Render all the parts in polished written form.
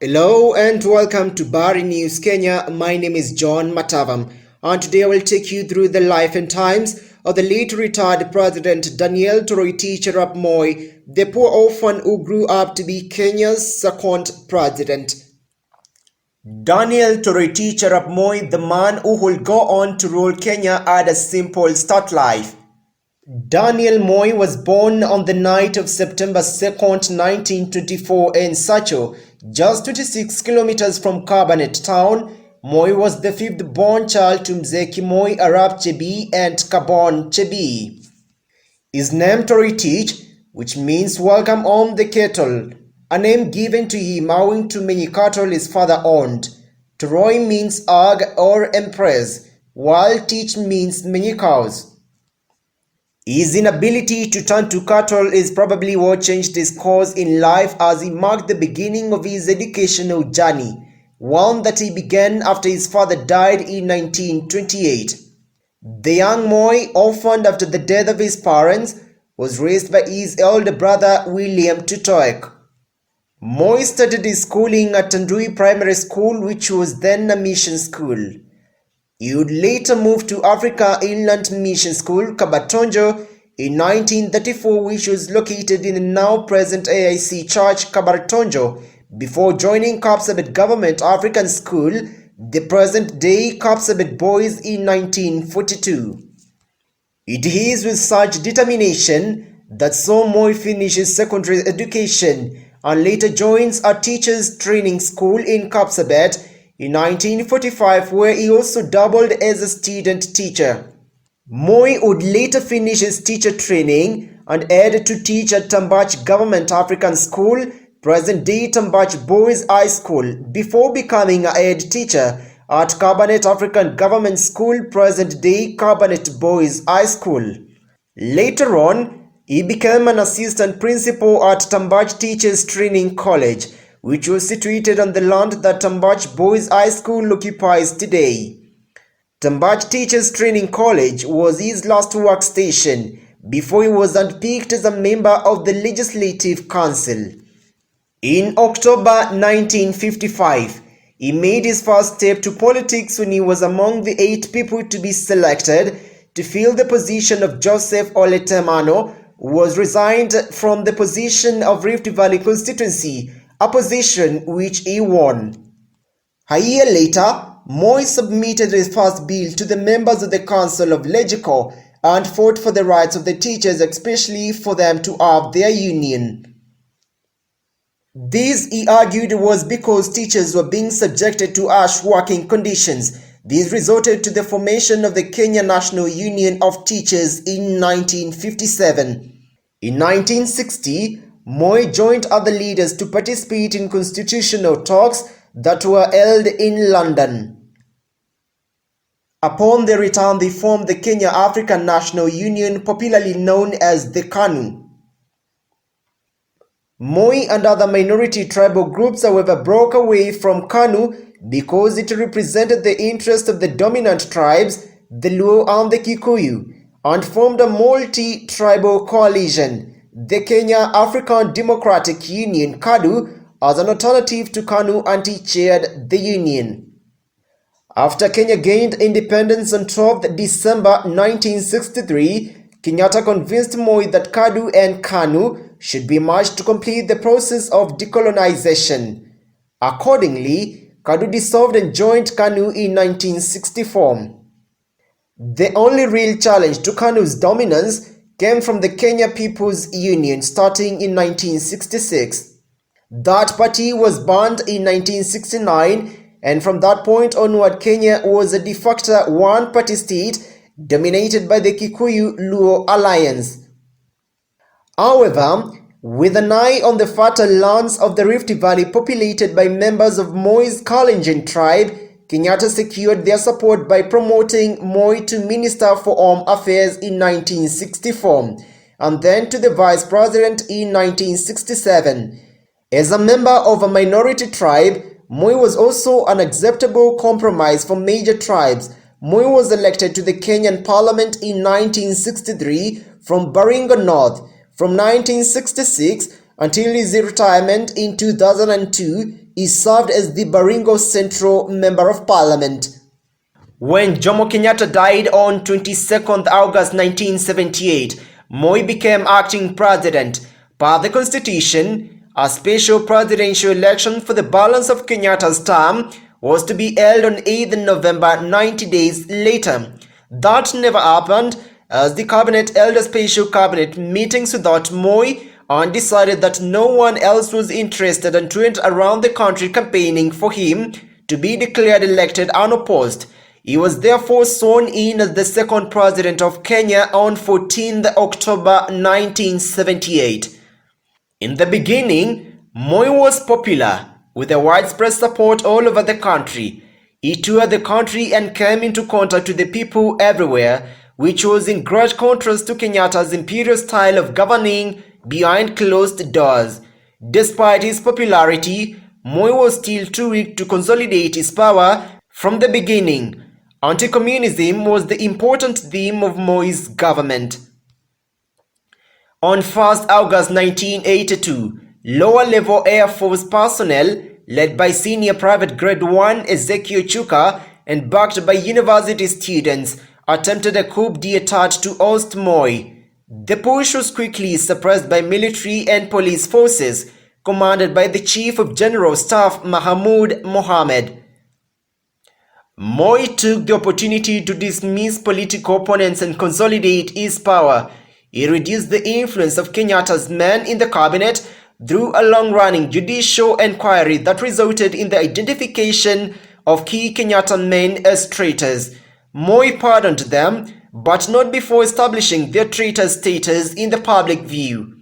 Hello and welcome to Bahari News Kenya. My name is John Matavam, and today I will take you through the life and times of the late retired President Daniel Toroitich Arap Moi, the poor orphan who grew up to be Kenya's second president. Daniel Toroitich Arap Moi, the man who will go on to rule Kenya, had a simple start life. Daniel Moi was born on the night of September 2nd, 1924 in Sacho, just 26 kilometers from Cabinet town. Moi was the fifth born child to Mzee Moi, Arap Chebi and Kabon Chebi. His name Toroitich, which means welcome home the cattle, a name given to him owing to many cattle his father owned. Toroi means hog or empress, while Teach means many cows. His inability to turn to cattle is probably what changed his course in life, as he marked the beginning of his educational journey, one that he began after his father died in 1928. The young Moi, orphaned after the death of his parents, was raised by his elder brother William Toroitich. Moi started his schooling at Tandui Primary School, which was then a mission school. He would later move to Africa Inland Mission School, Kabatonjo, in 1934, which was located in the now-present AIC Church, Kabatonjo, before joining Kapsabet Government African School, the present-day Kapsabet Boys, in 1942. It is with such determination that saw Moi finish his secondary education and later joins a teacher's training school in Kapsabet in 1945, where he also doubled as a student teacher. Moi would later finish his teacher training and head to teach at Tambach Government African School, present-day Tambach Boys High School, before becoming a head teacher at Cabinet African Government School, present-day Cabinet Boys High School. Later on, he became an assistant principal at Tambach Teachers Training College, which was situated on the land that Tambach Boys High School occupies today. Tambach Teachers Training College was his last workstation before he was unpicked as a member of the Legislative Council. In October 1955, he made his first step to politics when he was among the 8 people to be selected to fill the position of Joseph Oletemano, who was resigned from the position of Rift Valley constituency, a position which he won. A year later, Moi submitted his first bill to the members of the Council of Legico and fought for the rights of the teachers, especially for them to have their union. This, he argued, was because teachers were being subjected to harsh working conditions. This resulted to the formation of the Kenya National Union of Teachers in 1957. In 1960, Moi joined other leaders to participate in constitutional talks that were held in London. Upon their return, they formed the Kenya African National Union, popularly known as the KANU. Moi and other minority tribal groups, however, broke away from KANU because it represented the interests of the dominant tribes, the Luo and the Kikuyu, and formed a multi-tribal coalition, the Kenya African Democratic Union (KADU), as an alternative to KANU, and he chaired the union. After Kenya gained independence on 12th December 1963, Kenyatta convinced Moi that KADU and KANU should be merged to complete the process of decolonization. Accordingly, KADU dissolved and joined KANU in 1964. The only real challenge to KANU's dominance came from the Kenya People's Union starting in 1966. That party was banned in 1969, and from that point onward, Kenya was a de facto one-party state dominated by the Kikuyu-Luo alliance. However, with an eye on the fertile lands of the Rift Valley populated by members of Moi's Kalenjin tribe, Kenyatta secured their support by promoting Moi to Minister for Home Affairs in 1964 and then to the Vice President in 1967. As a member of a minority tribe, Moi was also an acceptable compromise for major tribes. Moi was elected to the Kenyan Parliament in 1963 from Baringo North. From 1966 until his retirement in 2002, he served as the Baringo Central Member of Parliament. When Jomo Kenyatta died on 22nd August 1978, Moi became acting president. Per the constitution, a special presidential election for the balance of Kenyatta's term was to be held on 8th November 90 days later. That never happened, as the cabinet held a special cabinet meetings without Moi and decided that no one else was interested and went around the country campaigning for him to be declared elected unopposed. He was therefore sworn in as the second president of Kenya on 14th October 1978. In the beginning, Moi was popular, with a widespread support all over the country. He toured the country and came into contact with the people everywhere, which was in great contrast to Kenyatta's imperial style of governing behind closed doors. Despite his popularity, Moi was still too weak to consolidate his power. From the beginning, anti-communism was the important theme of Moi's government. On 1st August 1982, lower-level Air Force personnel, led by Senior Private Grade 1 Ezekiel Chuka and backed by university students, attempted a coup d'etat to oust Moi. The push was quickly suppressed by military and police forces, commanded by the Chief of General Staff Mahmoud Mohammed. Moi took the opportunity to dismiss political opponents and consolidate his power. He reduced the influence of Kenyatta's men in the cabinet through a long-running judicial inquiry that resulted in the identification of key Kenyatta men as traitors. Moi pardoned them, but not before establishing their traitor status in the public view.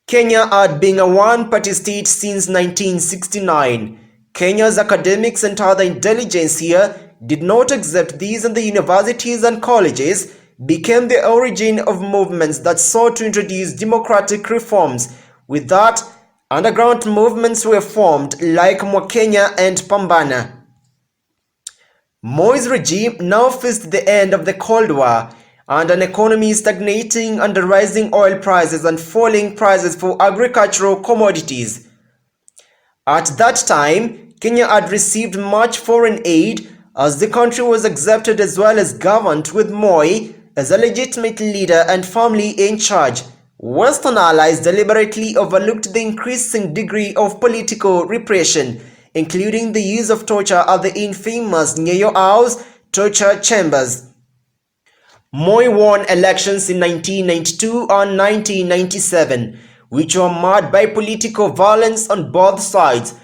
Kenya had been a one-party state since 1969. Kenya's academics and other intelligentsia did not accept these, and the universities and colleges became the origin of movements that sought to introduce democratic reforms. With that, underground movements were formed like Mwakenya and Pambana. Moi's regime now faced the end of the Cold War and an economy stagnating under rising oil prices and falling prices for agricultural commodities. At that time, Kenya had received much foreign aid as the country was accepted as well as governed with Moi as a legitimate leader and firmly in charge. Western allies deliberately overlooked the increasing degree of political repression, including the use of torture at the infamous Nyayo House torture chambers. Moi won elections in 1992 and 1997, which were marred by political violence on both sides.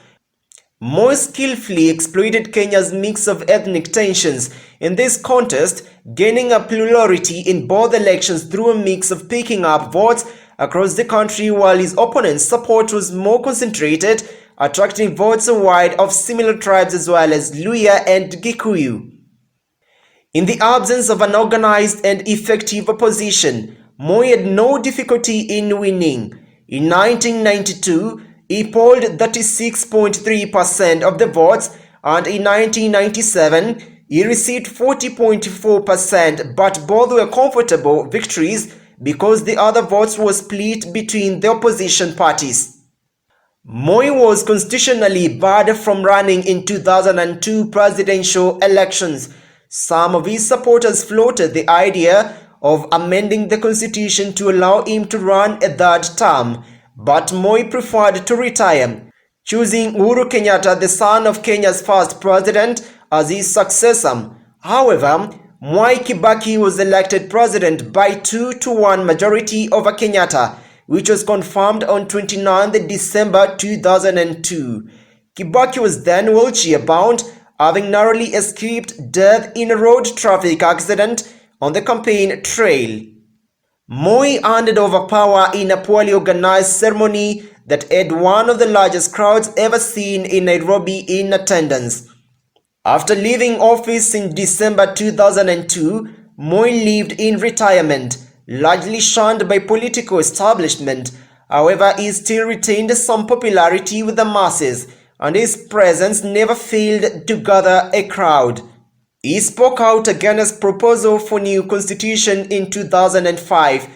Moi skillfully exploited Kenya's mix of ethnic tensions in this contest, gaining a plurality in both elections through a mix of picking up votes across the country, while his opponent's support was more concentrated, attracting votes wide of similar tribes as well as Luhya and Gikuyu. In the absence of an organized and effective opposition, Moi had no difficulty in winning. In 1992, he polled 36.3% of the votes, and in 1997, he received 40.4%, but both were comfortable victories because the other votes were split between the opposition parties. Moi was constitutionally barred from running in 2002 presidential elections. Some of his supporters floated the idea of amending the constitution to allow him to run a third term, but Moi preferred to retire, choosing Uhuru Kenyatta, the son of Kenya's first president, as his successor. However, Mwai Kibaki was elected president by 2-1 majority over Kenyatta, which was confirmed on 29 December 2002. Kibaki was then wheelchair-bound, having narrowly escaped death in a road traffic accident on the campaign trail. Moi handed over power in a poorly organized ceremony that had one of the largest crowds ever seen in Nairobi in attendance. After leaving office in December 2002, Moi lived in retirement, largely shunned by political establishment. However, he still retained some popularity with the masses, and his presence never failed to gather a crowd. He spoke out against proposal for new constitution in 2005.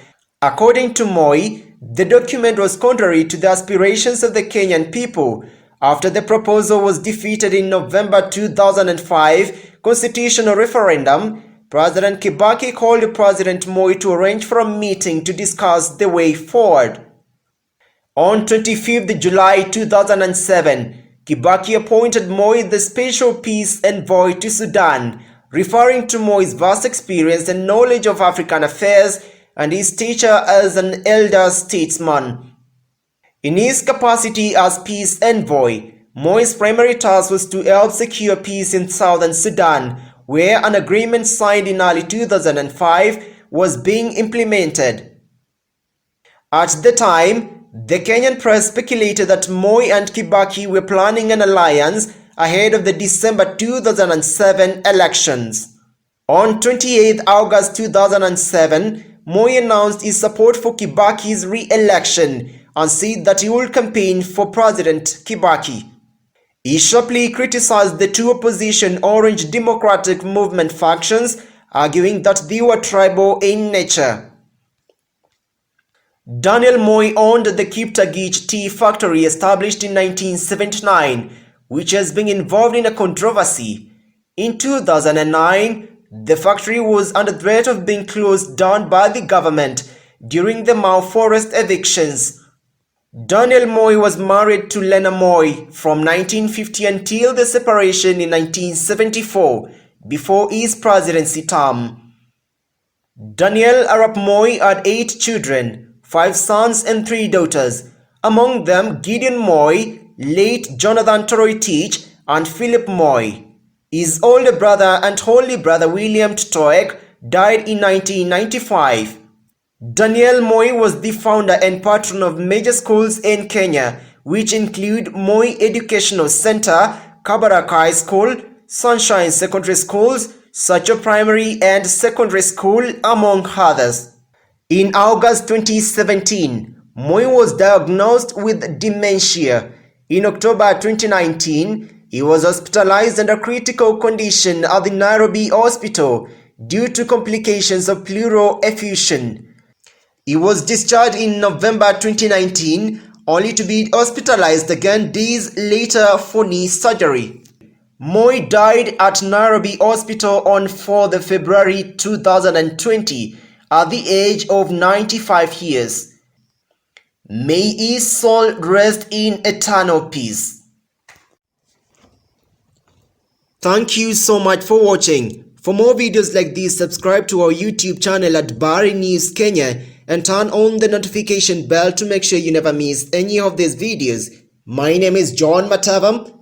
According to Moi, the document was contrary to the aspirations of the Kenyan people. after the proposal was defeated in November 2005 constitutional referendum, President Kibaki called President Moi to arrange for a meeting to discuss the way forward. On 25th July 2007, Kibaki appointed Moi the Special Peace Envoy to Sudan, referring to Moi's vast experience and knowledge of African affairs and his stature as an elder statesman. In his capacity as peace envoy, Moi's primary task was to help secure peace in southern Sudan, where an agreement signed in early 2005 was being implemented. At the time, the Kenyan press speculated that Moi and Kibaki were planning an alliance ahead of the December 2007 elections. On 28 August 2007, Moi announced his support for Kibaki's re-election and said that he would campaign for President Kibaki. He sharply criticized the two opposition Orange Democratic Movement factions, arguing that they were tribal in nature. Daniel Moi owned the Kiptagich tea factory established in 1979, which has been involved in a controversy. In 2009, the factory was under threat of being closed down by the government during the Mau forest evictions. Daniel Moi was married to Lena Moi from 1950 until the separation in 1974, before his presidency term. Daniel Arap Moi had 8 children, 5 sons and 3 daughters, among them Gideon Moi, late Jonathan Toroitich, and Philip Moi. His older brother and holy brother William Toroitich died in 1995. Daniel Moi was the founder and patron of major schools in Kenya, which include Moi Educational Center, Kabarak High School, Sunshine Secondary Schools, Sacho Primary and Secondary School, among others. In August 2017, Moi was diagnosed with dementia. In October 2019, he was hospitalized under critical condition at the Nairobi hospital due to complications of pleural effusion. He was discharged in November 2019, only to be hospitalized again days later for knee surgery. Moi died at Nairobi Hospital on 4th February 2020 at the age of 95 years. May his soul rest in eternal peace. Thank you so much for watching. For more videos like this, subscribe to our YouTube channel at Bahari News Kenya and turn on the notification bell to make sure you never miss any of these videos. My name is John Matavam.